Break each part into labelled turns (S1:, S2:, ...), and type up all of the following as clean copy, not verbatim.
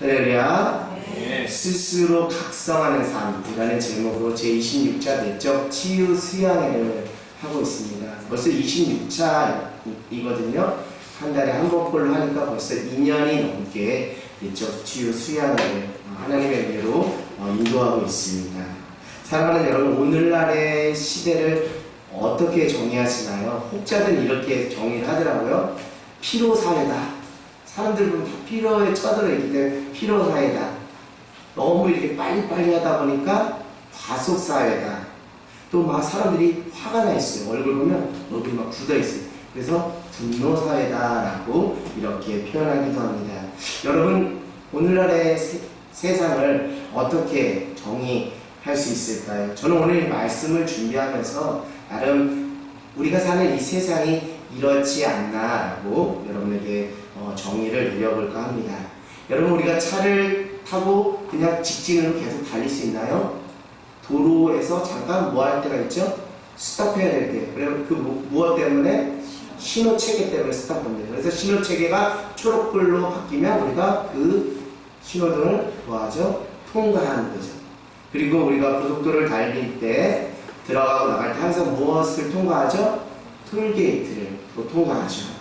S1: 할렐루야.
S2: 네.
S1: 스스로 각성하는 삶이라는 제목으로 제26차 내적 치유 수양회를 하고 있습니다. 벌써 26차이거든요. 한 달에 한 번꼴로 하니까 벌써 2년이 넘게 내적 치유 수양회를 하나님의 은혜로 인도하고 있습니다. 사랑하는 여러분, 오늘날의 시대를 어떻게 정의하시나요? 혹자들 이렇게 정의를 하더라고요. 피로사회다. 사람들 보면 다 피로에 쳐들어 있기 때문에 피로사회다. 너무 이렇게 빨리빨리 하다 보니까 과속사회다. 또 막 사람들이 화가 나 있어요. 얼굴 보면 얼굴이 막 굳어 있어요. 그래서 분노사회다라고 이렇게 표현하기도 합니다. 여러분, 오늘날의 세상을 어떻게 정의할 수 있을까요? 저는 오늘 이 말씀을 준비하면서 나름 우리가 사는 이 세상이 이렇지 않나라고 여러분에게 정의를 내려볼까 합니다. 여러분, 우리가 차를 타고 그냥 직진으로 계속 달릴 수 있나요? 도로에서 잠깐 뭐 할 때가 있죠? 스톱해야 될 때. 그리고 그 무엇 때문에? 신호체계 때문에 스톱합니다. 그래서 신호체계가 초록불로 바뀌면 우리가 그 신호등을 뭐하죠? 통과하는 거죠. 그리고 우리가 고속도로를 달릴 때 들어가고 나갈 때 항상 무엇을 통과하죠? 톨게이트를 또 통과하죠.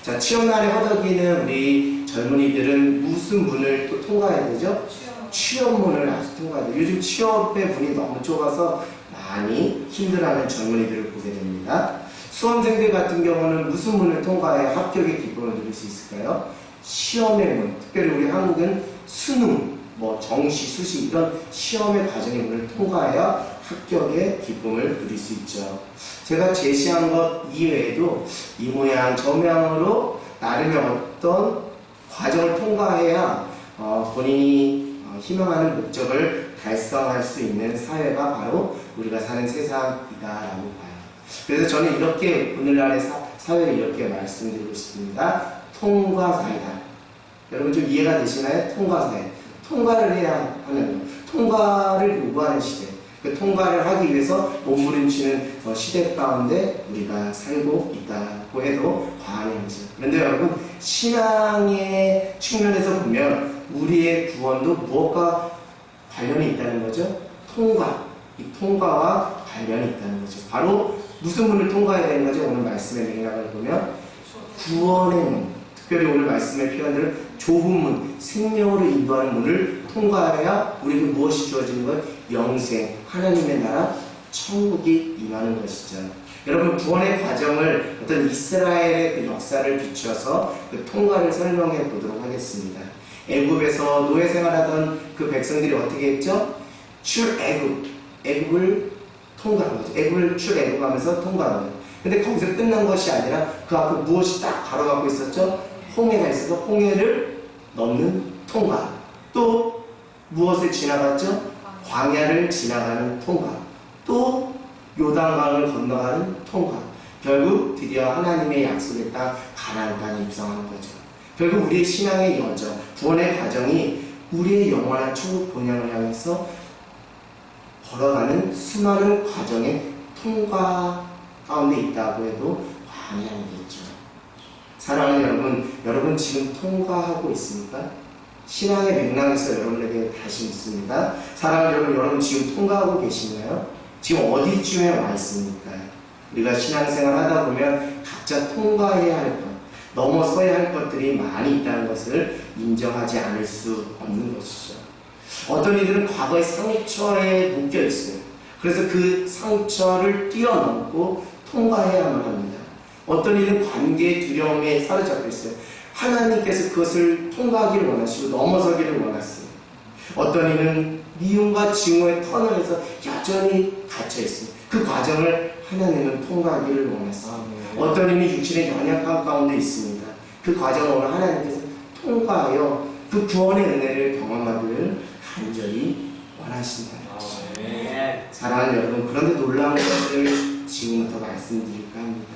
S1: 자, 취업난에 허덕이는 우리 젊은이들은 무슨 문을 또 통과해야 되죠? 취업문을 아주 통과해야 돼요. 요즘 취업의 문이 너무 좁아서 많이 힘들어하는 젊은이들을 보게 됩니다. 수험생들 같은 경우는 무슨 문을 통과해야 합격의 기쁨을 누릴 수 있을까요? 시험의 문, 특별히 우리 한국은 수능, 정시, 수시 이런 시험의 과정의 문을 통과해야 합격의 기쁨을 누릴 수 있죠. 제가 제시한 것 이외에도 이 모양 저 모양으로 나름의 어떤 과정을 통과해야 본인이 희망하는 목적을 달성할 수 있는 사회가 바로 우리가 사는 세상이다라고 봐요. 그래서 저는 이렇게 오늘날의 사회를 이렇게 말씀드리고 싶습니다. 통과사회다. 여러분 좀 이해가 되시나요? 통과사회. 통과를 해야 하는, 통과를 요구하는 시대. 그 통과를 하기 위해서 몸부림치는 시대 가운데 우리가 살고 있다고 해도 과언이 아니죠. 그런데 여러분, 신앙의 측면에서 보면 우리의 구원도 무엇과 관련이 있다는 거죠? 통과. 이 통과와 관련이 있다는 거죠. 바로 무슨 문을 통과해야 되는 거죠? 오늘 말씀의 맥락을 보면 구원의 문. 특별히 오늘 말씀의 표현들은 좁은 문, 생명으로 인도하는 문을 통과해야 우리에게 무엇이 주어지는 것? 영생, 하나님의 나라, 천국이 임하는 것이죠. 여러분, 구원의 과정을 어떤 이스라엘의 그 역사를 비추어서 그 통과를 설명해 보도록 하겠습니다. 애굽에서 노예 생활하던 그 백성들이 어떻게 했죠? 애굽을 통과한 거죠. 애굽을 출애굽하면서 통과한 거죠. 근데 거기서 끝난 것이 아니라 그 앞에 무엇이 딱 가로막고 있었죠? 홍해가 있어서 홍해를 넘는 통과. 또 무엇을 지나갔죠? 광야를 지나가는 통과. 또 요단강을 건너가는 통과. 결국 드디어 하나님의 약속의 땅 가나안 땅에 입성하는 거죠. 결국 우리의 신앙의 여정, 구원의 과정이 우리의 영원한 천국 본향을 향해서 걸어가는 수많은 과정의 통과 가운데 있다고 해도 과언이 아니겠죠. 사랑하는 여러분 지금 통과하고 있습니까? 신앙의 맥락에서 여러분에게 다시 묻습니다. 사랑하는 여러분 지금 통과하고 계시나요? 지금 어디쯤에 와 있습니까? 우리가 신앙생활 하다 보면 각자 통과해야 할 것, 넘어서야 할 것들이 많이 있다는 것을 인정하지 않을 수 없는 것이죠. 어떤 이들은 과거의 상처에 묶여 있어요. 그래서 그 상처를 뛰어넘고 통과해야만 합니다. 어떤 이는 관계의 두려움에 사로잡혀 있어요. 하나님께서 그것을 통과하기를 원하시고 넘어서기를 원하세요. 어떤 이는 미움과 증오의 터널에서 여전히 갇혀 있어요. 그 과정을 하나님은 통과하기를 원하세요. 어떤 이는 육신의 연약함 가운데 있습니다. 그 과정을 오늘 하나님께서 통과하여 그 구원의 은혜를 경험하기를 간절히 원하신다는 것이죠. 사랑하는 여러분, 그런데 놀라운 것을 지금부터 말씀드릴까 합니다.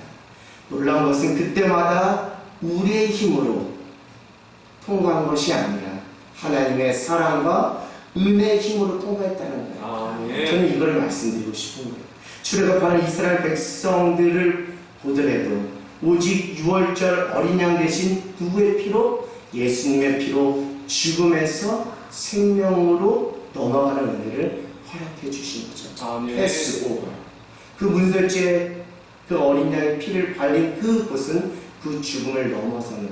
S1: 놀라운 것은 그때마다 우리의 힘으로 통과한 것이 아니라 하나님의 사랑과 은혜의 힘으로 통과했다는 거예요. 저는 이걸 말씀드리고 싶은 거예요. 출애굽하는 이스라엘 백성들을 보더라도 오직 6월절 어린 양 대신 누구의 피로? 예수님의 피로 죽음에서 생명으로 넘어가는 은혜를 허락해 주신 거죠.
S2: 아멘.
S1: 패스 오버. 그 문설주의 그 어린 양의 피를 발린 그곳은 그 죽음을 넘어서는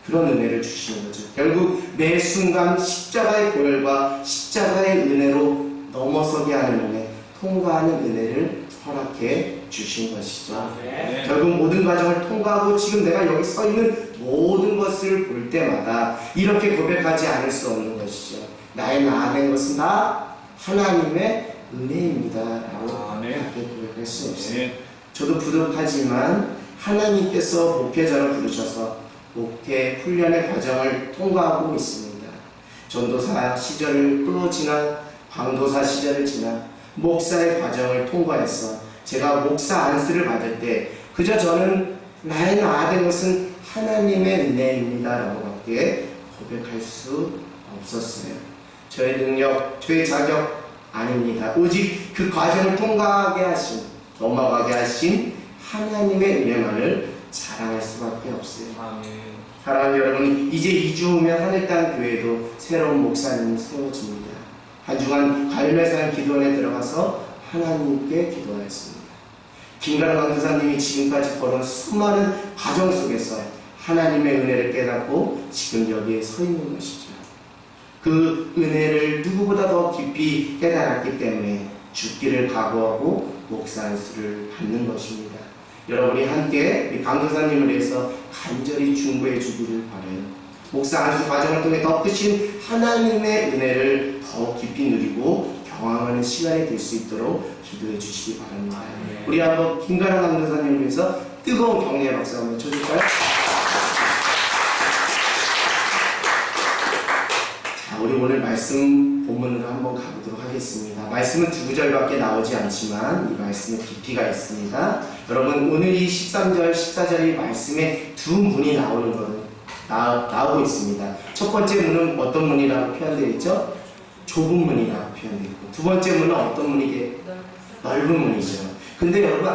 S1: 그런 은혜를 주시는 거죠. 결국 매 순간 십자가의 고열과 십자가의 은혜로 넘어서게 하는 은혜, 통과하는 은혜를 허락해 주신 것이죠.
S2: 네.
S1: 결국 모든 과정을 통과하고 지금 내가 여기 서 있는 모든 것을 볼 때마다 이렇게 고백하지 않을 수 없는 것이죠. 나의 나아된 것은 다 하나님의 은혜입니다 라고 그렇게 고백할 수 없어요. 저도 부족하지만 하나님께서 목회자를 부르셔서 목회 훈련의 과정을 통과하고 있습니다. 전도사 시절을 또 지나 광도사 시절을 지나 목사의 과정을 통과해서 제가 목사 안수를 받을 때 그저 저는 나의 나아된 것은 하나님의 은혜입니다 라고 밖에 고백할 수 없었어요. 저의 능력, 저의 자격 아닙니다. 오직 그 과정을 통과하게 하신, 넘어가게 하신 하나님의 은혜만을 자랑할 수밖에 없어요. 사랑하는 여러분, 이제 2주 후면 하늘땅 교회도 새로운 목사님이 세워집니다. 한 주간 갈매산 기도원에 들어가서 하나님께 기도하였습니다. 김가람 강도사님이 지금까지 걸은 수많은 과정 속에서 하나님의 은혜를 깨닫고 지금 여기에 서 있는 것이죠. 그 은혜를 누구보다 더 깊이 깨달았기 때문에 죽기를 각오하고 목사 안수를 받는 것입니다. 여러분이 함께 우리 강도사님을 위해서 간절히 중보해 주기를 바라요. 목사 안수 과정을 통해 더 크신 하나님의 은혜를 더 깊이 누리고 경험하는 시간이 될 수 있도록 기도해 주시기 바랍니다. 우리 한번 김가람 강도사님을 위해서 뜨거운 격려의 박수 한번 쳐줄까요? 자, 우리 오늘 말씀 본문으로 한번 가보도록 하겠습니다. 말씀은 두 구절밖에 나오지 않지만 이 말씀에 깊이가 있습니다. 여러분, 오늘 이 13절, 14절의 말씀에 두 문이 나오는 것은 나오고 있습니다. 첫 번째 문은 어떤 문이라고 표현되어 있죠? 좁은 문이라고 표현되어 있고, 두 번째 문은 어떤 문이게? 넓은 문이죠. 근데 여러분,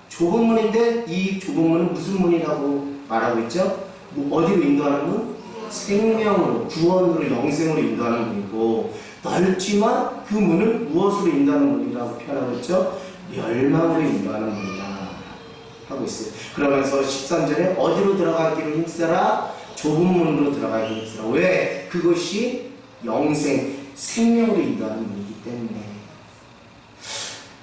S1: 좁은 문인데 이 좁은 문은 무슨 문이라고 말하고 있죠? 어디로 인도하는 문? 생명으로, 구원으로, 영생으로 인도하는 문이고, 넓지만 그 문은 무엇으로 인도하는 문이라고 표현하고 있죠? 멸망으로 인도하는 문이다 하고 있어요. 그러면서 13절에 어디로 들어가기로 힘쓰라? 좁은 문으로 들어가기로 힘쓰라. 왜? 그것이 영생, 생명으로 인도하는 문이기 때문에.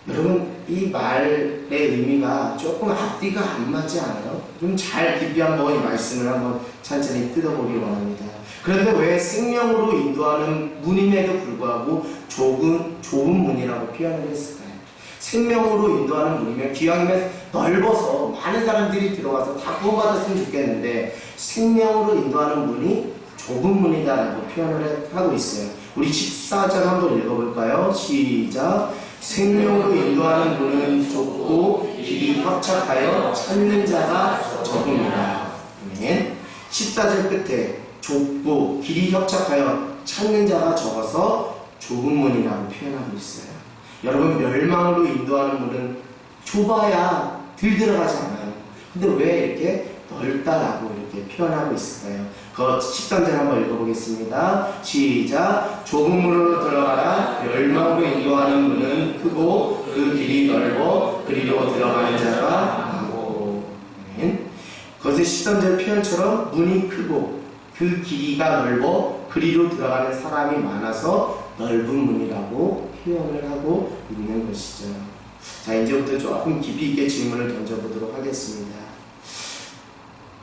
S1: 여러분, 이 말의 의미가 조금 앞뒤가 안 맞지 않아요? 좀 잘 깊이 한번 이 말씀을 한번 천천히 뜯어보기를 원합니다. 그런데 왜 생명으로 인도하는 문임에도 불구하고 좁은 문이라고 표현을 했을까요? 생명으로 인도하는 문이면 기왕이면 넓어서 많은 사람들이 들어와서 다 구원받았으면 좋겠는데 생명으로 인도하는 문이 좁은 문이다라고 표현을 하고 있어요. 우리 14절 한번 읽어볼까요? 시작. 생명으로 인도하는 문은 좁고 길이 협착하여 찾는 자가 적습니다. 14절 끝에 좁고 길이 협착하여 찾는 자가 적어서 좁은 문이라고 표현하고 있어요. 여러분, 멸망으로 인도하는 문은 좁아야 들 들어가지 않아요. 근데 왜 이렇게 넓다라고 이렇게 표현하고 있을까요? 그 13절 한번 읽어보겠습니다. 시작. 좁은 문으로 들어가라. 멸망으로 인도하는 문은 크고 그 길이 넓어 그리로 들어가는 자가 많고. 그것의 13절 표현처럼 문이 크고 그 길이가 넓어 그리로 들어가는 사람이 많아서 넓은 문이라고 표현을 하고 있는 것이죠. 자, 이제부터 조금 깊이 있게 질문을 던져보도록 하겠습니다.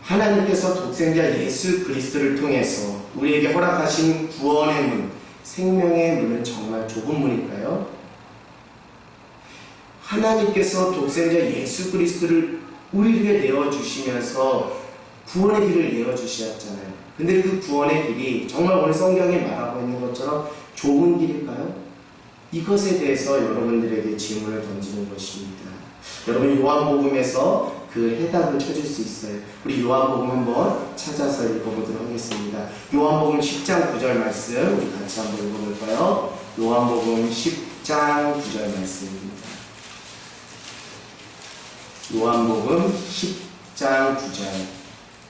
S1: 하나님께서 독생자 예수 그리스도를 통해서 우리에게 허락하신 구원의 문, 생명의 문은 정말 좁은 문일까요? 하나님께서 독생자 예수 그리스도를 우리에게 내어주시면서 구원의 길을 내어주셨잖아요. 근데 그 구원의 길이 정말 오늘 성경에 말하고 있는 것처럼 좁은 길일까요? 이것에 대해서 여러분들에게 질문을 던지는 것입니다. 여러분, 요한복음에서 그 해답을 찾을 수 있어요. 우리 요한복음 한번 찾아서 읽어보도록 하겠습니다. 요한복음 10장 9절 말씀 우리 같이 한번 읽어볼까요? 요한복음 10장 9절 말씀입니다. 요한복음 10장 9절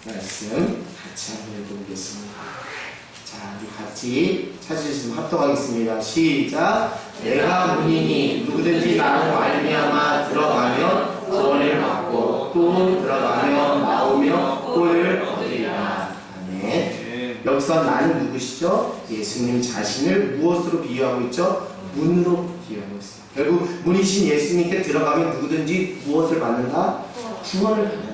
S1: 말씀 같이 한번 읽어보겠습니다. 자, 우리 같이 찾으시면 합독하겠습니다. 시작. 내가 문이니 누구든지 나로 말미암아 들어가면 구원을 받고 또 들어가면 나오며 꼴을 얻으리라. 아멘. 여기서 나는 누구시죠? 예수님 자신을 무엇으로 비유하고 있죠? 문으로 비유하고 있어요. 결국 문이신 예수님께 들어가면 누구든지 무엇을 받는다? 구원을 받는다.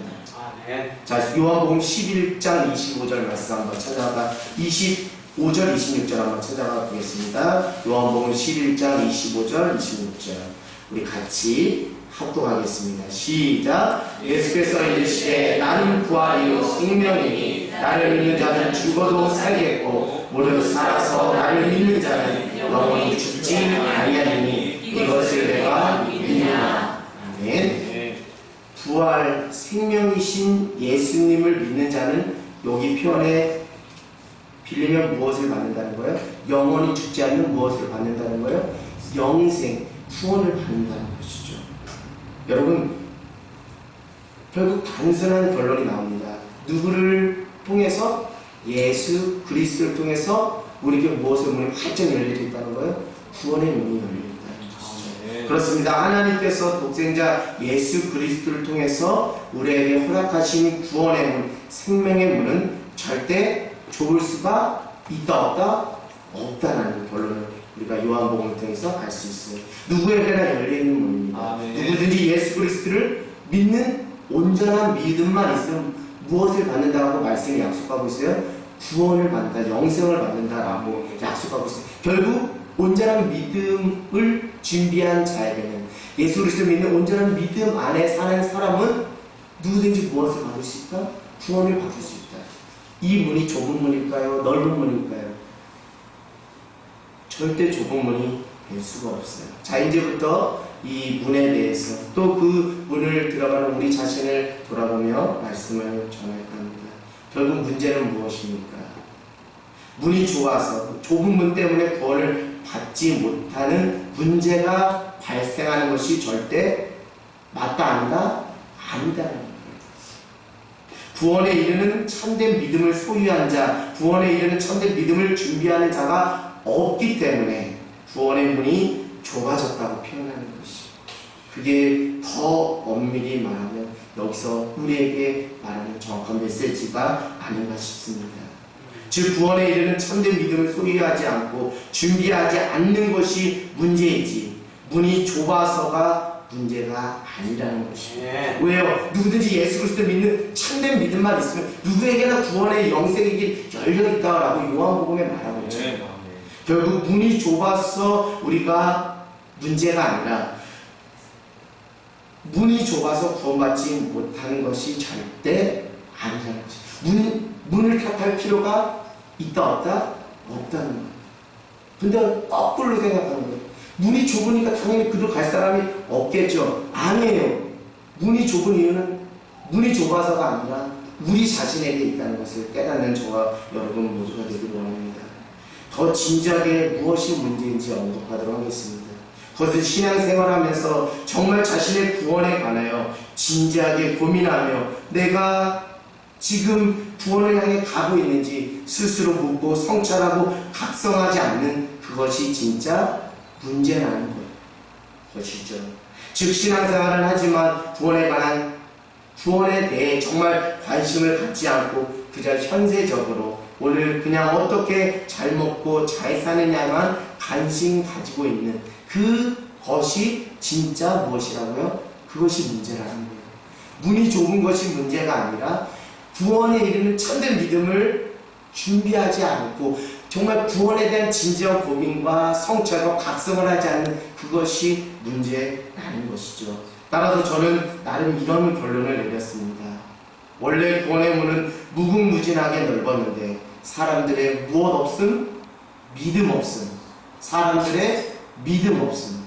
S1: 자, 요한복음 11장 25절 말씀 한번 찾아가 25절 26절 한번 찾아가 보겠습니다. 요한복음 11장 25절 26절 우리 같이 합독하겠습니다. 시작. 예수께서 이르시되 나는 부활이요 생명이니 나를 믿는 자는 죽어도 살겠고 무릇 살아서 나를 믿는 자는 영원히 죽지 아니하리니 이것을 내가 믿느냐. 아멘. 부활 생명이신 예수님을 믿는 자는 여기 표현에 빌리면 무엇을 받는다는 거예요? 영원히 죽지 않는 무엇을 받는다는 거예요? 영생, 구원을 받는다는 것이죠. 여러분, 결국 단순한 결론이 나옵니다. 누구를 통해서? 예수 그리스도를 통해서 우리에게 무엇을 문이 활짝 열려 있다는 거예요? 구원의 문이 열려 있다는 것이죠. 그렇습니다. 하나님께서 독생자 예수 그리스도를 통해서 우리에게 허락하신 구원의 문, 생명의 문은 절대 좁을 수가 있다 없다? 없다라는 결론을 우리가 요한복음을 통해서 알 수 있어요. 누구에게나 열려있는 문입니다. 누구든지 예수 그리스도를 믿는 온전한 믿음만 있으면 무엇을 받는다고 말씀이 약속하고 있어요? 구원을 받는다, 영생을 받는다라고 약속하고 있어요. 결국 온전한 믿음을 준비한 자에게는 예수 그리스도를 믿는 온전한 믿음 안에 사는 사람은 누구든지 무엇을 받을 수 있다? 구원을 받을 수 있다. 이 문이 좁은 문일까요? 넓은 문일까요? 절대 좁은 문이 될 수가 없어요. 자, 이제부터 이 문에 대해서 또 그 문을 들어가는 우리 자신을 돌아보며 말씀을 전할 겁니다. 결국 문제는 무엇입니까? 문이 좁아서 좁은 문 때문에 구원을 받지 못하는 문제가 발생하는 것이 절대 맞다 아니다? 아니다라는 거예요. 구원에 이르는 참된 믿음을 소유한 자, 구원에 이르는 참된 믿음을 준비하는 자가 없기 때문에 구원의 문이 좁아졌다고 표현하는 것이, 그게 더 엄밀히 말하면 여기서 우리에게 말하는 정확한 메시지가 아닌가 싶습니다. 즉 구원에 이르는 참된 믿음을 소유하지 않고 준비하지 않는 것이 문제이지 문이 좁아서가 문제가 아니라는 것입니다. 왜요? 누구든지 예수 그리스도를 믿는 참된 믿음만 있으면 누구에게나 구원의 영생의 길 열려있다라고 요한복음에 말하고 있죠. 결국 문이 좁아서 우리가 문제가 아니라 문이 좁아서 구원받지 못하는 것이 절대 아니라는 것입니다. 문을 탓할 필요가 있다 없다? 없다는 거예요. 근데 거꾸로 생각하는 거예요. 문이 좁으니까 당연히 그로 갈 사람이 없겠죠. 아니에요. 문이 좁은 이유는 문이 좁아서가 아니라 우리 자신에게 있다는 것을 깨닫는 저와 여러분 모두가 되기를 원합니다. 더 진지하게 무엇이 문제인지 언급하도록 하겠습니다. 그것은 신앙생활하면서 정말 자신의 구원에 관하여 진지하게 고민하며 내가 지금 구원을 향해 가고 있는지 스스로 묻고 성찰하고 각성하지 않는 그것이 진짜 문제라는 것이죠. 즉 신앙생활은 하지만 구원에 대해 정말 관심을 갖지 않고 그저 현세적으로 오늘 그냥 어떻게 잘 먹고 잘 사느냐만 관심 가지고 있는 그것이 진짜 무엇이라고요? 그것이 문제라는 거예요. 문이 좁은 것이 문제가 아니라 구원에 이르는 참된 믿음을 준비하지 않고 정말 구원에 대한 진지한 고민과 성찰과 각성을 하지 않는 그것이 문제라는 것이죠. 따라서 저는 나름 이런 결론을 내렸습니다. 원래 구원의 문은 무궁무진하게 넓었는데 사람들의 무엇 없음? 믿음 없음. 사람들의 믿음 없음.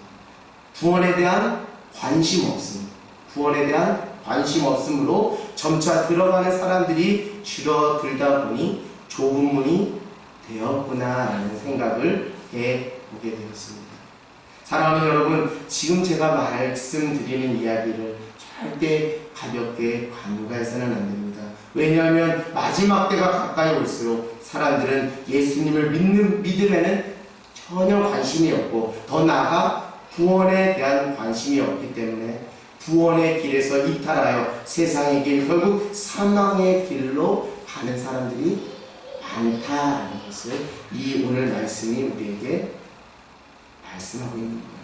S1: 구원에 대한 관심 없음. 구원에 대한 관심 없음으로 점차 들어가는 사람들이 줄어들다 보니 좁은 문이 되었구나라는 생각을 해보게 되었습니다. 사랑하는 여러분, 지금 제가 말씀드리는 이야기를 절대 가볍게 간과해서는 안 됩니다. 왜냐하면 마지막 때가 가까이 올수록 사람들은 예수님을 믿는 믿음에는 전혀 관심이 없고 더 나아가 구원에 대한 관심이 없기 때문에 구원의 길에서 이탈하여 세상의 길, 결국 사망의 길로 가는 사람들이 많다라는 것을 이 오늘 말씀이 우리에게 말씀하고 있는 거예요.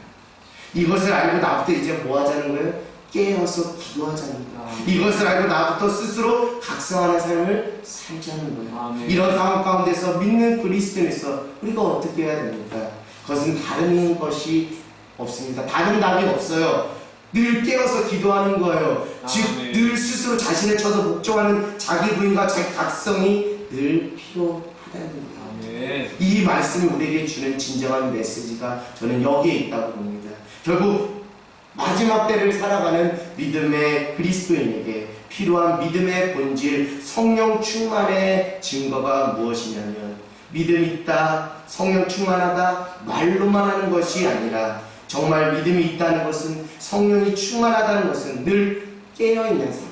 S1: 이것을 알고 나부터 이제 뭐 하자는 거예요? 깨어서 기도하자는 거예요. 이것을 알고 나부터 스스로 각성하는 삶을 살자는 거예요. 이런 상황 가운데서 믿는 그리스도인에서 우리가 어떻게 해야 됩니까? 그것은 다른 것이 없습니다. 다른 답이 없어요. 늘 깨어서 기도하는 거예요. 즉 늘 스스로 자신을 쳐서 목적하는 자기 부인과 자기 각성이 늘 필요하다는 거예요. 이 말씀이 우리에게 주는 진정한 메시지가 저는 여기에 있다고 봅니다. 결국 마지막 때를 살아가는 믿음의 그리스도인에게 필요한 믿음의 본질, 성령 충만의 증거가 무엇이냐면 믿음이 있다, 성령 충만하다 말로만 하는 것이 아니라 정말 믿음이 있다는 것은 성령이 충만하다는 것은 늘 깨어있는 삶,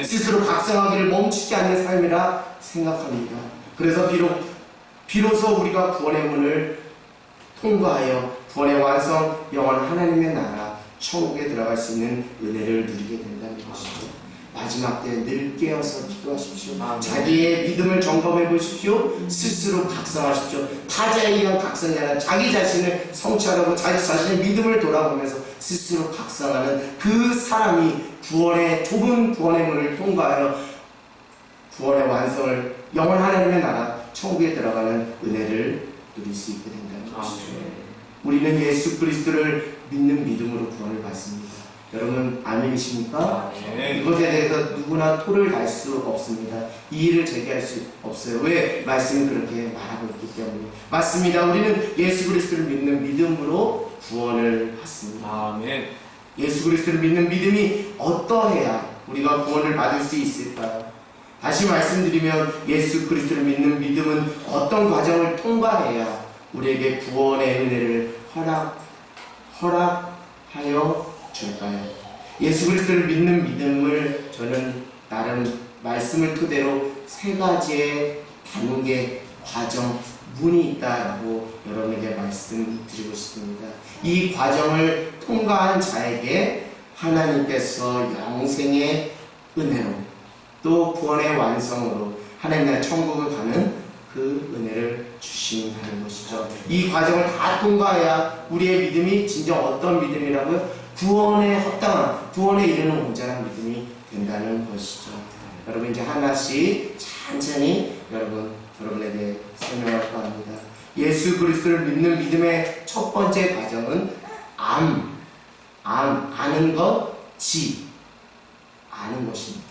S1: 스스로 각성하기를 멈추지 않는 삶이라 생각합니다. 그래서 비로소 우리가 구원의 문을 통과하여 구원의 완성, 영원 하나님의 나라, 천국에 들어갈 수 있는 은혜를 누리게 된다는 것이죠. 마지막 때 늘 깨어서 기도하십시오. 자기의 믿음을 점검해 보십시오. 스스로 각성하십시오. 타자에 의한 각성이 아니라 자기 자신을 성취하려고 자기 자신의 믿음을 돌아보면서 스스로 각성하는 그 사람이 좁은 구원의 문을 통과하여 구원의 완성을, 영원 하나님의 나라 천국에 들어가는 은혜를 누릴 수 있게 된다는 것이죠. 우리는 예수 그리스도를 믿는 믿음으로 구원을 받습니다. 여러분 아멘이십니까? 이것에 대해서 누구나 토를 달 수 없습니다. 이의를 제기할 수 없어요. 왜? 말씀이 그렇게 말하고 있기 때문에. 맞습니다. 우리는 예수 그리스도를 믿는 믿음으로 구원을 받습니다. 예수 그리스도를 믿는 믿음이 어떠해야 우리가 구원을 받을 수 있을까요? 다시 말씀드리면 예수 그리스도를 믿는 믿음은 어떤 과정을 통과해야 우리에게 구원의 은혜를 허락하여 줄까요? 예수 그리스도를 믿는 믿음을 저는 나름 말씀을 토대로 세 가지의 단계, 과정, 문이 있다라고 여러분에게 말씀드리고 싶습니다. 이 과정을 통과한 자에게 하나님께서 영생의 은혜로 또 구원의 완성으로 하나님 나라 천국을 가는 그 은혜를 주신다는 것이죠. 이 과정을 다 통과해야 우리의 믿음이 진정 어떤 믿음이라고요? 구원에 합당한, 구원에 이르는 온전한 믿음이 된다는 것이죠. 여러분 이제 하나씩 천천히 여러분에게 설명할까 합니다. 예수 그리스도를 믿는 믿음의 첫 번째 과정은 아는 것, 아는 것입니다.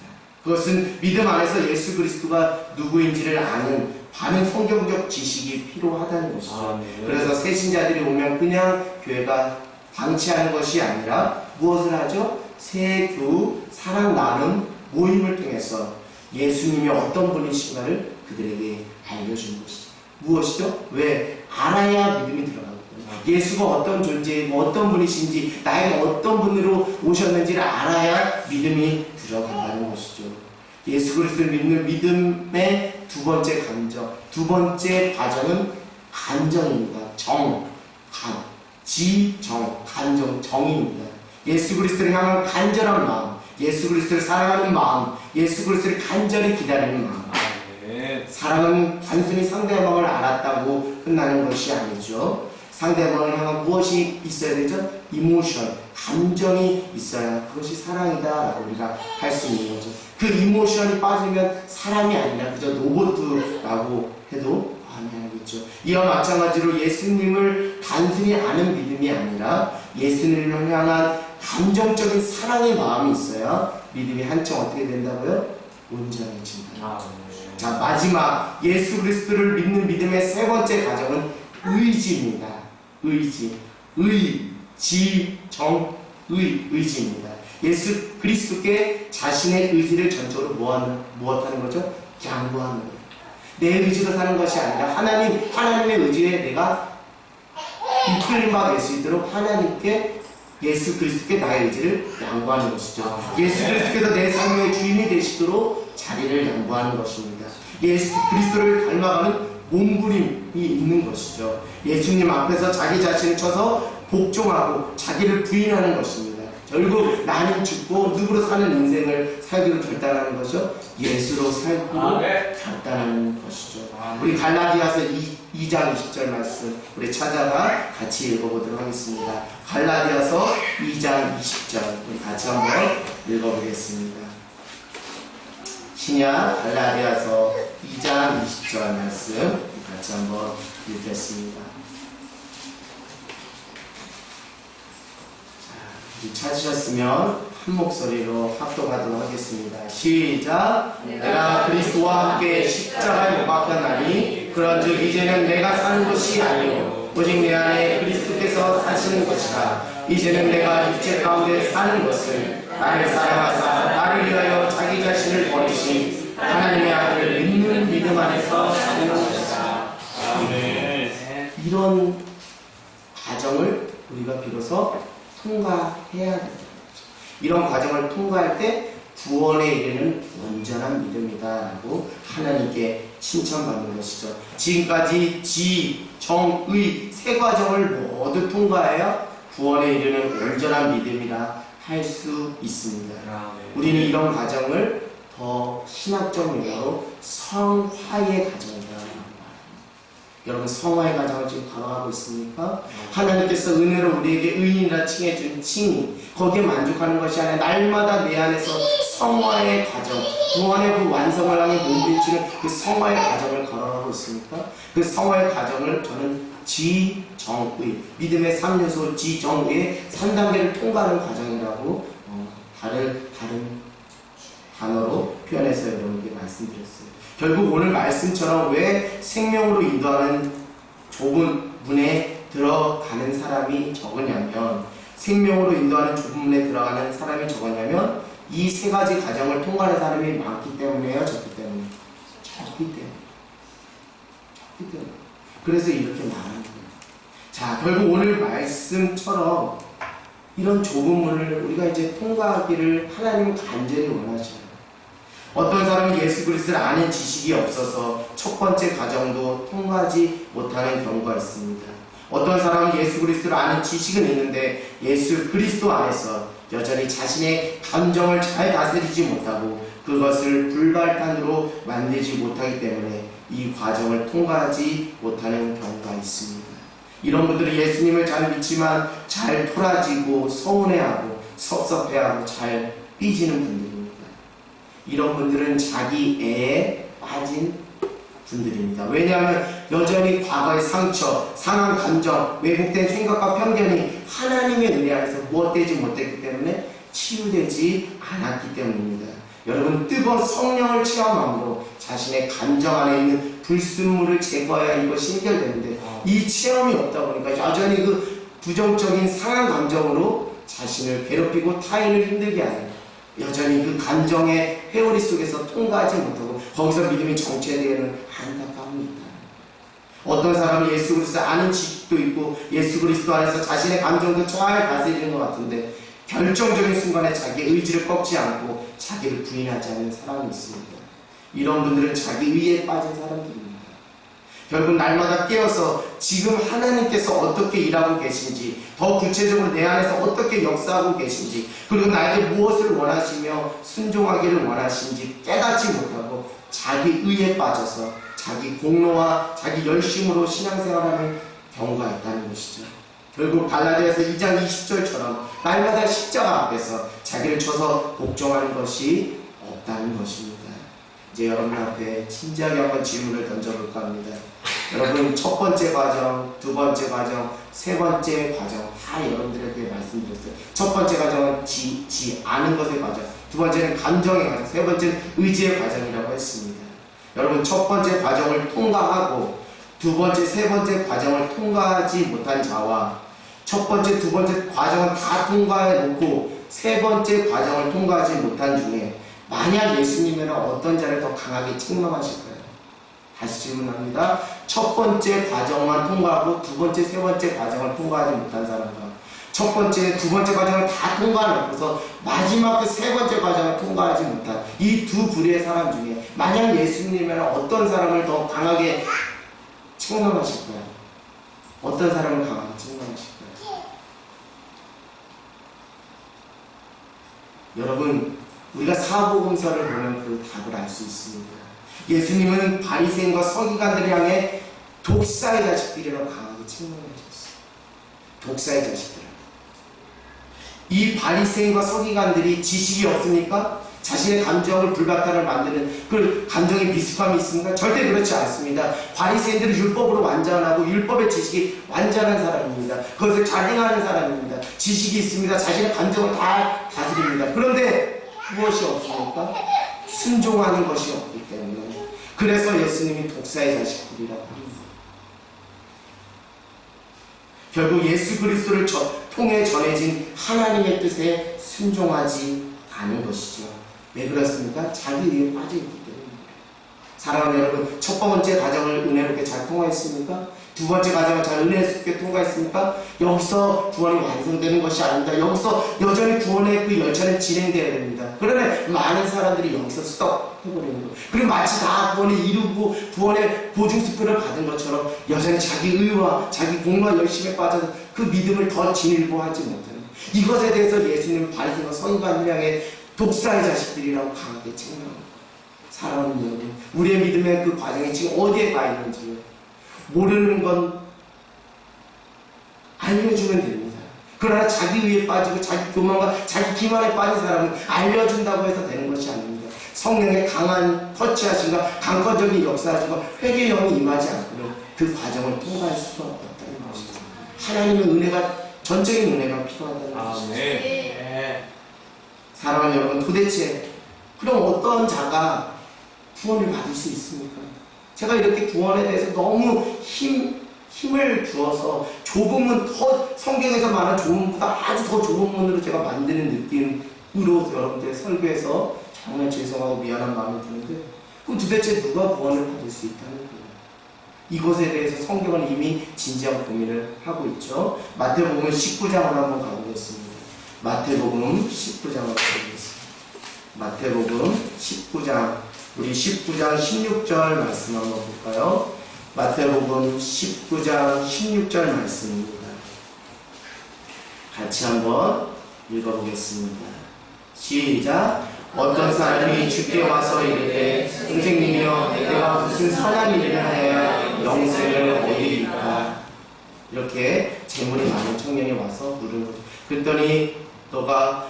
S1: 그것은 믿음 안에서 예수 그리스도가 누구인지를 아는 바른 성경적 지식이 필요하다는 것이죠. 그래서 새신자들이 오면 그냥 교회가 방치하는 것이 아니라 무엇을 하죠? 새 교우 사랑 나눔 모임을 통해서 예수님이 어떤 분이신가를 그들에게 알려주는 것이죠. 무엇이죠? 왜? 알아야 믿음이 들어가거든요. 예수가 어떤 존재이고 어떤 분이신지 나에게 어떤 분으로 오셨는지를 알아야 믿음이 들어간다는 것이죠. 예수 그리스도를 믿는 믿음의 두 번째 과정은 간정입니다. 정입니다. 예수 그리스도를 향한 간절한 마음, 예수 그리스도를 사랑하는 마음, 예수 그리스도를 간절히 기다리는 마음. 사랑은 단순히 상대방을 알았다고 끝나는 것이 아니죠. 상대방을 향한 무엇이 있어야 되죠? 이모션, 감정이 있어야 그것이 사랑이다라고 우리가 할 수 있는 거죠. 그 이모션이 빠지면 사람이 아니라 그저 로봇이라고 해도 과언이 이와 마찬가지로 예수님을 단순히 아는 믿음이 아니라 예수님을 향한 감정적인 사랑의 마음이 있어야 믿음이 한층 어떻게 된다고요? 온전해진다. 자, 마지막 예수 그리스도를 믿는 믿음의 세 번째 과정은 의지입니다. 의지입니다. 예수 그리스도께 자신의 의지를 전적으로 무엇하는 거죠? 양보하는 거예요. 내 의지로 사는 것이 아니라 하나님의 의지에 내가 이끌림 바 될 수 있도록 하나님께 예수 그리스도께 나의 의지를 양보하는 것이죠. 예수 그리스도께서 내 삶의 주인이 되시도록 자리를 양보하는 것입니다. 예수 그리스도를 닮아가는 몸부림이 있는 것이죠. 예수님 앞에서 자기 자신을 쳐서 복종하고 자기를 부인하는 것입니다. 결국 나는 죽고 누구로 사는 인생을 살기로 결단하는 것이죠. 예수로 살기로 결단하는 것이죠. 우리 갈라디아서 2장 20절 말씀 우리 찾아가 같이 읽어보도록 하겠습니다. 갈라디아서 2장 20절 우리 같이 한번 읽어보겠습니다. 신약 갈라디아서 2장 20절 말씀 같이 한번 읽겠습니다. 찾으셨으면 한 목소리로 합독하도록 하겠습니다. 시작! 내가 그리스도와 함께 십자가에 못 박혔나니 그런즉 이제는 내가 사는 것이 아니요 오직 내 안에 그리스도께서 사시는 것이라. 이제는 내가 육체 가운데 사는 것을 나를 사랑하사 나를 위하여 자기 자신을 버리신 하나님의 아들을 믿는 믿음 안에서 사는 것이다. 아멘. 이런 과정을 우리가 비로소 통과해야 된다. 이런 과정을 통과할 때 구원에 이르는 온전한 믿음이다라고 하나님께 칭찬받는 것이죠. 지금까지 지, 정, 의 세 과정을 모두 통과해야 구원에 이르는 온전한 믿음이라 할 수 있습니다. 우리는 이런 과정을 더 신학적 용어로 성화의 과정이다. 여러분 성화의 과정을 지금 걸어가고 있습니까? 하나님께서 은혜로 우리에게 의인이라 칭해준 칭의 거기에 만족하는 것이 아니라 날마다 내 안에서 성화의 과정 구원의 그 완성을 향해 몸부림치는 그 성화의 과정을 걸어가고 있습니까? 그 성화의 과정을 저는 지정의 믿음의 3요소 지정의의 3단계를 통과하는 과정이라고 다른 단어로 표현해서 여러분께 말씀드렸어요. 결국 오늘 말씀처럼 왜 생명으로 인도하는 좁은 문에 들어가는 사람이 적으냐면 생명으로 인도하는 좁은 문에 들어가는 사람이 적었냐면 이 세 가지 과정을 통과하는 사람이 많기 때문에요? 적기 때문에? 적기 때문에. 그래서 이렇게 말하는 거예요. 자, 결국 오늘 말씀처럼 이런 좁은 문을 우리가 이제 통과하기를 하나님은 간절히 원하셔요. 어떤 사람은 예수 그리스도를 아는 지식이 없어서 첫 번째 과정도 통과하지 못하는 경우가 있습니다. 어떤 사람은 예수 그리스도를 아는 지식은 있는데 예수 그리스도 안에서 여전히 자신의 감정을 잘 다스리지 못하고 그것을 불발탄으로 만들지 못하기 때문에 이 과정을 통과하지 못하는 경우가 있습니다. 이런 분들은 예수님을 잘 믿지만 잘 토라지고 서운해하고 섭섭해하고 잘 삐지는 분들입니다. 이런 분들은 자기 애에 빠진 분들입니다. 왜냐하면 여전히 과거의 상처, 상한 감정, 왜곡된 생각과 편견이 하나님의 은혜 안에서 무엇되지 못했기 때문에 치유되지 않았기 때문입니다. 여러분 뜨거운 성령을 체험함으로 자신의 감정 안에 있는 불순물을 제거해야 이것이 해결되는데 이 체험이 없다 보니까 여전히 그 부정적인 상한 감정으로 자신을 괴롭히고 타인을 힘들게 하는 여전히 그 감정의 회오리 속에서 통과하지 못하고 거기서 믿음이 정체되는 안타까움이 있다. 어떤 사람은 예수 그리스도 아는 지식도 있고 예수 그리스도 안에서 자신의 감정도 잘 다스리는 것 같은데 결정적인 순간에 자기의 의지를 꺾지 않고 자기를 부인하지 않는 사람이 있습니다. 이런 분들은 자기 의에 빠진 사람들입니다. 결국 날마다 깨어서 지금 하나님께서 어떻게 일하고 계신지 더 구체적으로 내 안에서 어떻게 역사하고 계신지 그리고 나에게 무엇을 원하시며 순종하기를 원하시는지 깨닫지 못하고 자기 의에 빠져서 자기 공로와 자기 열심으로 신앙생활하는 경우가 있다는 것이죠. 결국 갈라디아서 2장 20절처럼 날마다 십자가 앞에서 자기를 쳐서 복종하는 것이 없다는 것입니다. 이제 여러분 앞에 진지하게 한번 질문을 던져볼까 합니다. 여러분 첫 번째 과정, 두 번째 과정, 세 번째 과정 다 여러분들에게 말씀드렸어요. 첫 번째 과정은 아는 것의 과정, 두 번째는 감정의 과정, 세 번째는 의지의 과정이라고 했습니다. 여러분 첫 번째 과정을 통과하고 두 번째, 세 번째 과정을 통과하지 못한 자와 첫 번째, 두 번째 과정을 다 통과해 놓고 세 번째 과정을 통과하지 못한 중에 만약 예수님이면 어떤 자를 더 강하게 책망하실까요? 다시 질문합니다. 첫 번째 과정만 통과하고 두 번째, 세 번째 과정을 통과하지 못한 사람과 첫 번째, 두 번째 과정을 다 통과하고서 마지막 그 세 번째 과정을 통과하지 못한 이 두 부류의 사람 중에 만약 예수님이면 어떤 사람을 더 강하게 책망하실까요? 어떤 사람을 강하게 책망하실까요? 여러분, 우리가 사복음서를 보면 그 답을 알 수 있습니다. 예수님은 바리새인과 서기관들을 향해 독사의 자식들이라고 강하게 책망하셨어요. 독사의 자식들. 이 바리새인과 서기관들이 지식이 없습니까? 자신의 감정을 불가타를 만드는 그 감정의 미숙함이 있습니까? 절대 그렇지 않습니다. 바리새인들은 율법으로 완전하고 율법의 지식이 완전한 사람입니다. 그것을 잘 행하는 사람입니다. 지식이 있습니다. 자신의 감정을 다 다스립니다. 그런데 무엇이 없습니까? 순종하는 것이 없기 때문에. 그래서 예수님이 독사의 자식들이라고 합니다. 결국 예수 그리스도를 통해 전해진 하나님의 뜻에 순종하지 않은 것이죠. 왜 그렇습니까? 자기 위에 빠져있기 때문입니다. 사랑하는 여러분, 첫 번째 과정을 은혜롭게 잘 통과했습니까? 두 번째 과정을 잘 은혜롭게 통과했습니까? 여기서 구원이 완성되는 것이 아닙니다. 여기서 여전히 구원의 그 열차는 진행되어야 됩니다. 그러면 많은 사람들이 여기서 스톱 해버리는 거예요. 그리고 마치 다 구원을 이루고 구원의 보증수표를 받은 것처럼 여전히 자기 의와 자기 공로와 열심에 빠져서 그 믿음을 더 진일보 하지 못하는 이것에 대해서 예수님은 바리새인과 서기관을 향해 독사의 자식들이라고 강하게 책망합니다. 사랑하는 여러분, 우리의 믿음의 그 과정이 지금 어디에 가 있는지요? 모르는 건 알려주면 됩니다. 그러나 자기 의에 빠지고 자기 교만과 자기 기만에 빠진 사람은 알려준다고 해서 되는 것이 아닙니다. 성령의 강한 터치하심과 강건적인 역사하심과 회개의 영이 임하지 않고는 그 과정을 통과할 수가 없다는 것입니다. 하나님의 은혜가, 전적인 은혜가 필요하다는 것입니다.
S2: 네.
S1: 사랑하는 여러분, 도대체 그럼 어떤 자가 구원을 받을 수 있습니까? 제가 이렇게 구원에 대해서 너무 힘을 주어서 좁은 문, 성경에서 말하는 좁은 문보다 아주 더 좁은 문으로 제가 만드는 느낌으로 여러분들 설교해서 정말 죄송하고 미안한 마음이 드는데, 그럼 도대체 누가 구원을 받을 수 있다는 거예요? 이것에 대해서 성경은 이미 진지한 고민을 하고 있죠. 마태복음 19장으로 한번 가보겠습니다. 마태복음 19장으로 가보겠습니다. 마태복음 19장, 우리 19장 16절 말씀 한번 볼까요? 마태복음 19장 16절 말씀입니다. 같이 한번 읽어보겠습니다. 시작. 어떤 사람이 주께 와서 이르되 선생님이여 내가 무슨 선한 일을 하여야 영생을 얻으리까? 이렇게 재물이 많은 청년이 와서 물은 거죠. 그랬더니 너가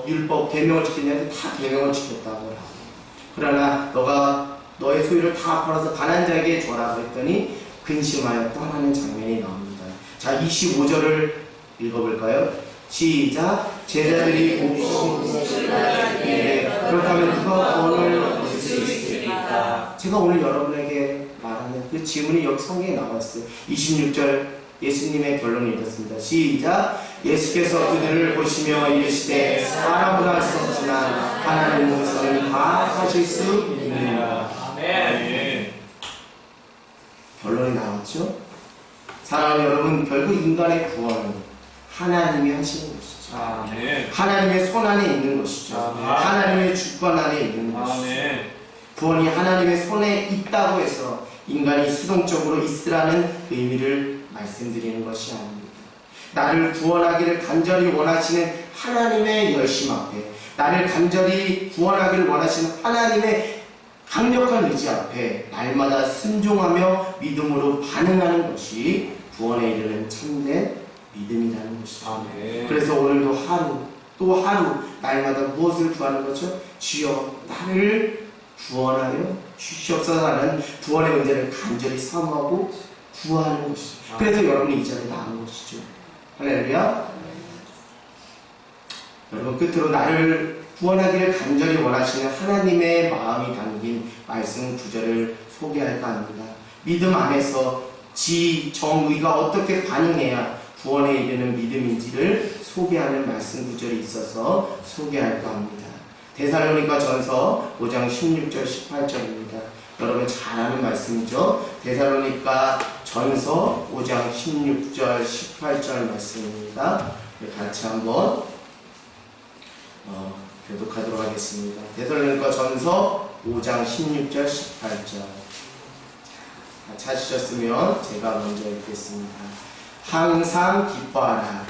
S1: 율법 계명을 지켰냐는데 다 계명을 지켰다고 하고, 그러나 너가 너의 소유를 다 팔아서 가난한 자에게 줘라고 했더니 근심하여 떠나는 장면이 나옵니다. 자, 25절을 읽어볼까요? 시작. 제자들이 몹시 그렇다면 누가 구원을 얻을 수 있습니까? 제가 오늘 여러분에게 말하는 그 질문이 여기 성경에 나왔어요. 26절 예수님의 결론을 읽었습니다. 시작. 예수께서 그들을 보시며 이르시되 사람으로 할 수 없지만 하나님으로서는 다 하실 수 있느니라. 아멘. 결론이 나왔죠? 사랑하는 여러분, 결국 인간의 구원은 하나님이 하시는 것이죠.
S2: 아멘.
S1: 하나님의 손 안에 있는 것이죠.
S2: 아멘.
S1: 하나님의 주권 안에 있는 것이죠.
S2: 아멘.
S1: 구원이 하나님의 손에 있다고 해서 인간이 수동적으로 있으라는 의미를 말씀드리는 것이 아닙니다. 나를 구원하기를 간절히 원하시는 하나님의 열심 앞에, 나를 간절히 구원하기를 원하시는 하나님의 강력한 의지 앞에 날마다 순종하며 믿음으로 반응하는 것이 구원에 이르는 참된 믿음이라는 것이죠.
S2: 아멘.
S1: 그래서 오늘도 하루 또 하루 날마다 무엇을 구하는 거죠? 주여 나를 구원하여 주시옵소서라는 구원의 문제를 간절히 사모하고 구하는 것이죠. 그래서 여러분이 이 자리에 나온 것이죠. 할렐루야. 여러분, 끝으로 나를 구원하기를 간절히 원하시는 하나님의 마음이 담긴 말씀 구절을 소개할까 합니다. 믿음 안에서 지, 정, 의가 어떻게 반응해야 구원에 이르는 믿음인지를 소개하는 말씀 구절이 있어서 소개할까 합니다. 데살로니가 전서 5장 16절 18절입니다. 여러분 잘 아는 말씀이죠. 데살로니가 전서 5장 16절 18절 말씀입니다. 같이 한번 교독하도록 하겠습니다. 데살로니가 전서 5장 16절 18절. 찾으셨으면 제가 먼저 읽겠습니다. 항상 기뻐하라.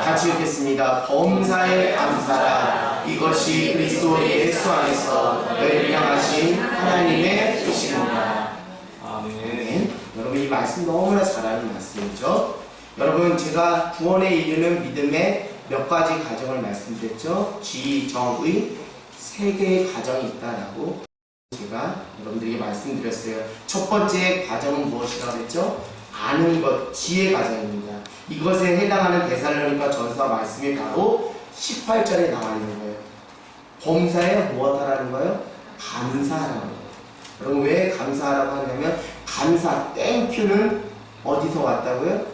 S1: 같이 읽겠습니다. 범사에 감사하라. 이것이 그리스도 예수 안에서 너희를 향하신 하나님의 뜻입니다. 아멘. 여러분, 이 말씀 너무나 잘 아는 말씀이죠. 여러분, 제가 구원에 이르는 믿음의 몇 가지 과정을 말씀드렸죠. 지, 정의, 세 개의 과정이 있다라고 제가 여러분들에게 말씀드렸어요. 첫 번째 과정은 무엇이라고 했죠? 아는 것, 지혜 과정입니다. 이것에 해당하는 데살로니가 전서 말씀이 바로 18절에 나와 있는 거예요. 범사에 무엇하라는 거예요? 감사하라는 거예요. 여러분, 왜 감사하라고 하냐면 감사, 땡큐는 어디서 왔다고요?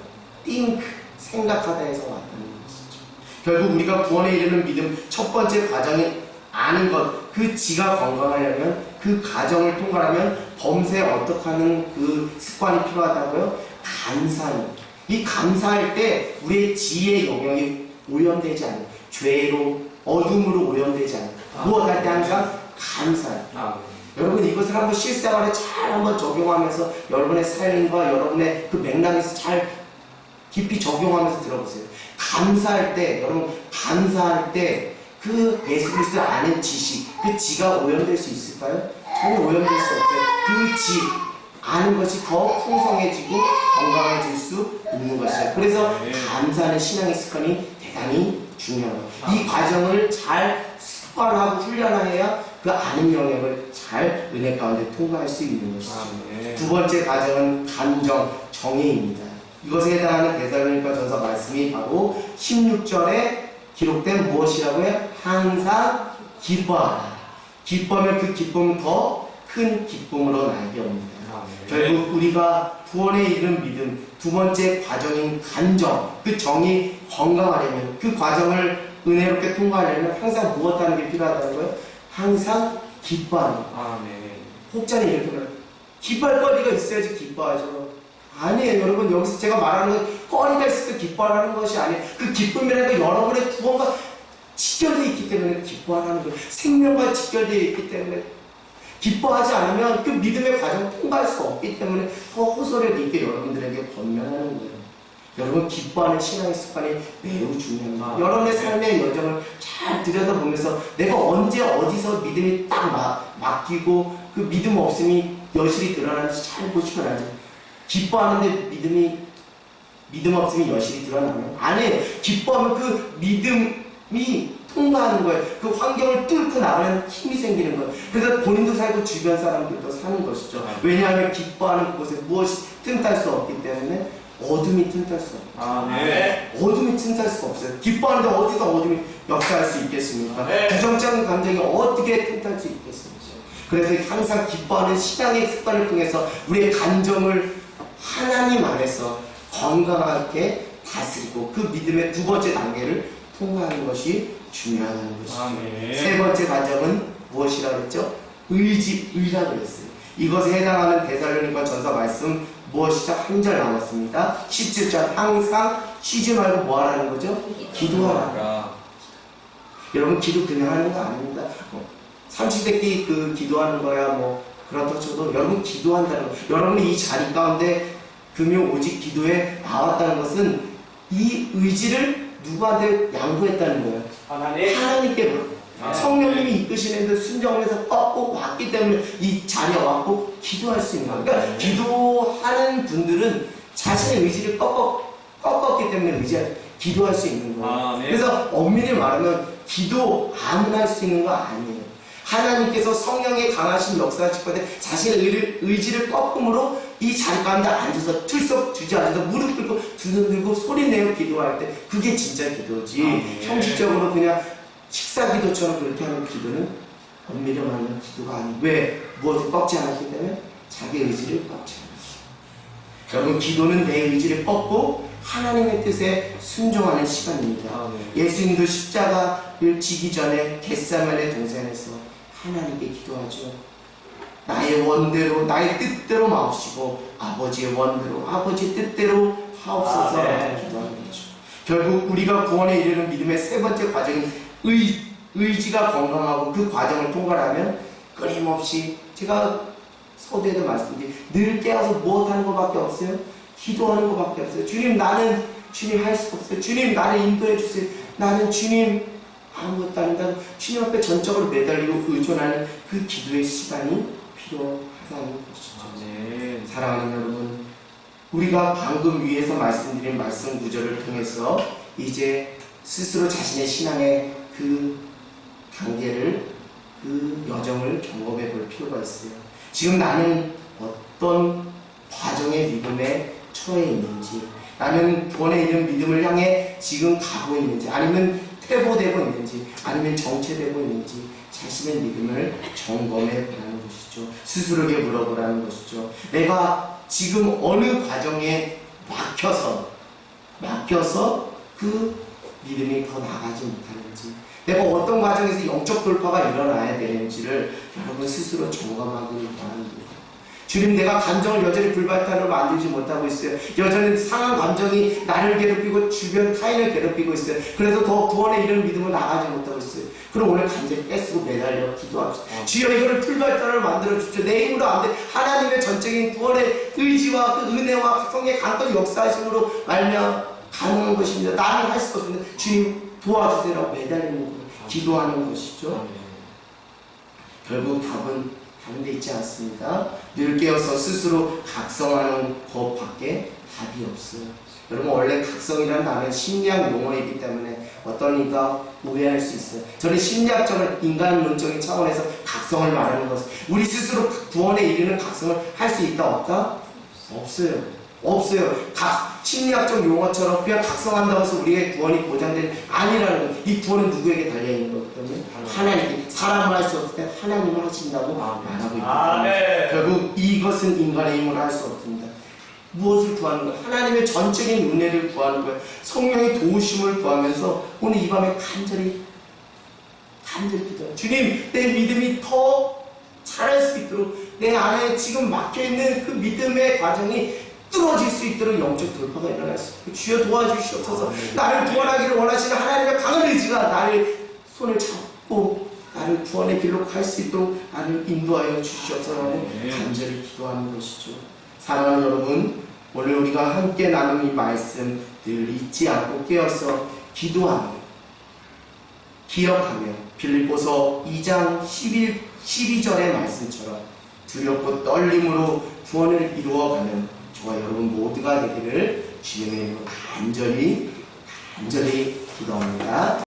S1: think, 생각하다에서 왔다는 것이죠. 결국 우리가 구원에 이르는 믿음 첫 번째 과정이 아는 것, 그 지가 건강하려면 그 과정을 통과하면 범사에 어떻게 하는 그 습관이 필요하다고요? 감사하는. 이 감사할 때 우리의 지혜의 영역이 오염되지 않아요. 죄로, 어둠으로 오염되지 않아요. 무엇할 때 항상 감사해요. 여러분, 이것을 한번 실생활에 잘 한번 적용하면서 여러분의 삶과 여러분의 그 맥락에서 잘 깊이 적용하면서 들어보세요. 감사할 때, 여러분, 감사할 때 그 예수 그리스도를 아는 지식, 그 지가 오염될 수 있을까요? 전혀 오염될 수 없어요. 그 지, 아는 것이 더 풍성해지고 건강해질 수 있는 것이에요. 그래서 감사하는 신앙의 습관이 대단히 중요해요. 이 과정을 잘 습관하고 훈련해야 그 아는 영역을 잘 은혜 가운데 통과할 수 있는 것이죠. 두 번째 과정은 감정, 정의입니다. 이것에 해당하는 데살로니가 전서 말씀이 바로 16절에 기록된 무엇이라고요? 항상 기뻐하라. 기뻐하면 그 기쁨은 더 큰 기쁨으로 나게 옵니다. 결국 우리가 구원에 이른 믿음 두 번째 과정인 감정, 그 정이 건강하려면 그 과정을 은혜롭게 통과하려면 항상 무엇하는 게 필요하다는 거예요? 항상 기뻐하는 거예요. 혹자는 이렇게 말해요. 기뻐할 거리가 있어야지 기뻐하죠. 아니에요. 여러분, 여기서 제가 말하는 건 거리가 있을 때 기뻐하라는 것이 아니에요. 그 기쁨이라는 건 여러분의 구원과 직결되어 있기 때문에 기뻐하라는 거예요. 생명과 직결되어 있기 때문에 기뻐하지 않으면 그 믿음의 과정을 통과할 수 없기 때문에 더 호소력 있게 여러분들에게 권면하는 거예요. 여러분, 기뻐하는 신앙의 습관이 매우 중요합니다. 여러분의 삶의 여정을 잘 들여다보면서 내가 언제 어디서 믿음이 딱 맡기고 그 믿음 없음이 여실히 드러나는지 잘 보시면 알죠. 기뻐하는데 믿음 없음이 여실히 드러나면 아니에요. 기뻐하면 그 믿음이 통과하는 거예요. 그 환경을 뚫고 나가는 힘이 생기는 거예요. 그래서 본인도 살고 주변 사람들도 사는 것이죠. 왜냐하면 기뻐하는 곳에 무엇이 틈탈 수 없기 때문에 어둠이 틈탈 수 없어요. 어둠이 틈탈 수가 없어요. 기뻐하는데 어디서 어둠이 역사할 수 있겠습니까? 부정적인 감정이 어떻게 틈탈 수 있겠습니까? 그래서 항상 기뻐하는 신앙의 습관을 통해서 우리의 감정을 하나님 안에서 건강하게 다스리고 그 믿음의 두 번째 단계를 통과하는 것이 중요하다는 것이죠. 세 번째 과정은 무엇이라고 했죠? 의라고 했어요. 이것에 해당하는 데살로니가 전서 말씀 무엇이죠? 한 절 나왔습니다. 17절 항상 쉬지 말고 뭐 하라는 거죠? 기도하라. 여러분, 기도 그냥 하는 거 아닙니다. 삼시세끼 그 기도하는 거야 뭐 그렇다 쳐도 여러분 기도한다는 거. 여러분이 이 자리 가운데 금요 오직 기도에 나왔다는 것은 이 의지를 누구한테 양보했다는 거예요? 하나님께. 성령님이 이끄시는데 순종해서 꺾고 왔기 때문에 이 자리에 왔고 기도할 수 있는 거예요. 그러니까 기도하는 분들은 자신의 의지를 꺾었기 때문에 기도할 수 있는 거예요. 그래서 엄밀히 말하면 기도 아무나 할 수 있는 거 아니에요. 하나님께서 성령의 강하신 역사하실 건데 자신의 의지를 꺾음으로 이 자리 가운데 앉아서 틀썩 주저앉아서 무릎 꿇고 두 손 들고 소리 내어 기도할 때 그게 진짜 기도지. 형식적으로 그냥 식사 기도처럼 그렇게 하는 기도는 엄밀히 말하면 기도가 아니에요. 왜? 무엇을 꺾지 않았기 때문에 자기 의지를 꺾지 않았어요. 여러분, 기도는 내 의지를 꺾고 하나님의 뜻에 순종하는 시간입니다. 예수님도 십자가를 지기 전에 겟세마네 동산에서 하나님께 기도하죠. 나의 원대로 나의 뜻대로 마옵시고 아버지의 원대로 아버지의 뜻대로 하옵소서 기도하는 거죠. 결국 우리가 구원에 이르는 믿음의 세 번째 과정인 의지가 건강하고 그 과정을 통과하면 끊임없이 제가 서두에도 말씀드린 늘 깨어서 무엇하는 것밖에 없어요? 기도하는 것밖에 없어요. 주님 나는 주님 할 수 없어요. 주님 나를 인도해 주세요. 나는 주님 아무것도 아니다. 주님 앞에 전적으로 매달리고 의존하는 그 기도의 시간이 필요하다는 것이죠.
S2: 아멘.
S1: 사랑하는 여러분, 우리가 방금 위에서 말씀드린 말씀 구절을 통해서 이제 스스로 자신의 신앙의 그 단계를 그 여정을 경험해 볼 필요가 있어요. 지금 나는 어떤 과정의 믿음에 처해 있는지, 나는 구원에 이른 믿음을 향해 지금 가고 있는지, 아니면 퇴보되고 있는지, 아니면 정체되고 있는지 자신의 믿음을 점검해 보라는 것이죠. 스스로에게 물어보라는 것이죠. 내가 지금 어느 과정에 막혀서 그 믿음이 더 나가지 못하는지, 내가 어떤 과정에서 영적 돌파가 일어나야 되는지를 여러분 스스로 점검하기 바랍니다. 주님, 내가 감정을 여전히 불발탄으로 만들지 못하고 있어요. 여전히 상한 감정이 나를 괴롭히고 주변 타인을 괴롭히고 있어요. 그래서 더 구원에 이른 믿음을 나가지 못하고 있어요. 그럼 오늘 감정에 떼쓰고 매달려 기도합시다. 주여, 이거를 불발탄으로 만들어 주십시오. 내 힘으로 안 돼. 하나님의 전적인 구원의 의지와 그 은혜와 성령의 강건 역사하심으로 말미암아 가능한 것입니다. 나는 할 수 없습니다. 주님 도와주세요라고 매달리는 거예요. 기도하는 것이죠. 결국 답은 다른 데 있지 않습니다. 늘 깨어서 스스로 각성하는 것밖에 답이 없어요. 여러분, 원래 각성이라는 단어는 심리학 용어이기 때문에 어떤 이가 오해할 수 있어요. 저는 심리학적인 인간론적인 차원에서 각성을 말하는 것은 우리 스스로 구원에 이르는 각성을 할 수 있다 없다? 없어요. 심리학적 용어처럼 그냥 각성한다고 해서 우리의 구원이 보장되는 아니라는 거예요. 이 구원은 누구에게 달려있는 거거든요? 하나님께. 사람을 할 수 없을 때 하나님을 하신다고 말하고 있거든요. 결국 이것은 인간의 힘으로 할 수 없습니다. 무엇을 구하는 거예요? 하나님의 전적인 은혜를 구하는 거예요. 성령의 도우심을 구하면서 오늘 이 밤에 간절히 기도해요. 주님, 내 믿음이 더 잘할 수 있도록 내 안에 지금 막혀있는 그 믿음의 과정이 뚫어질 수 있도록 영적 돌파가 일어날 수 있도록 주여 도와주시옵소서. 나를 구원하기를 원하시는 하나님의 강한 의지가 나를 손을 잡고 나를 구원의 길로 갈 수 있도록 나를 인도하여 주시옵소서. 간절히 기도하는 것이죠. 사랑하는 여러분, 오늘 우리가 함께 나눈 이 말씀 늘 잊지 않고 깨어서 기도하며 기억하며 빌립보서 2장 12절의 말씀처럼 두렵고 떨림으로 구원을 이루어가는 저와 여러분 모두가 되기를 주님의 이름으로 간절히 기도합니다.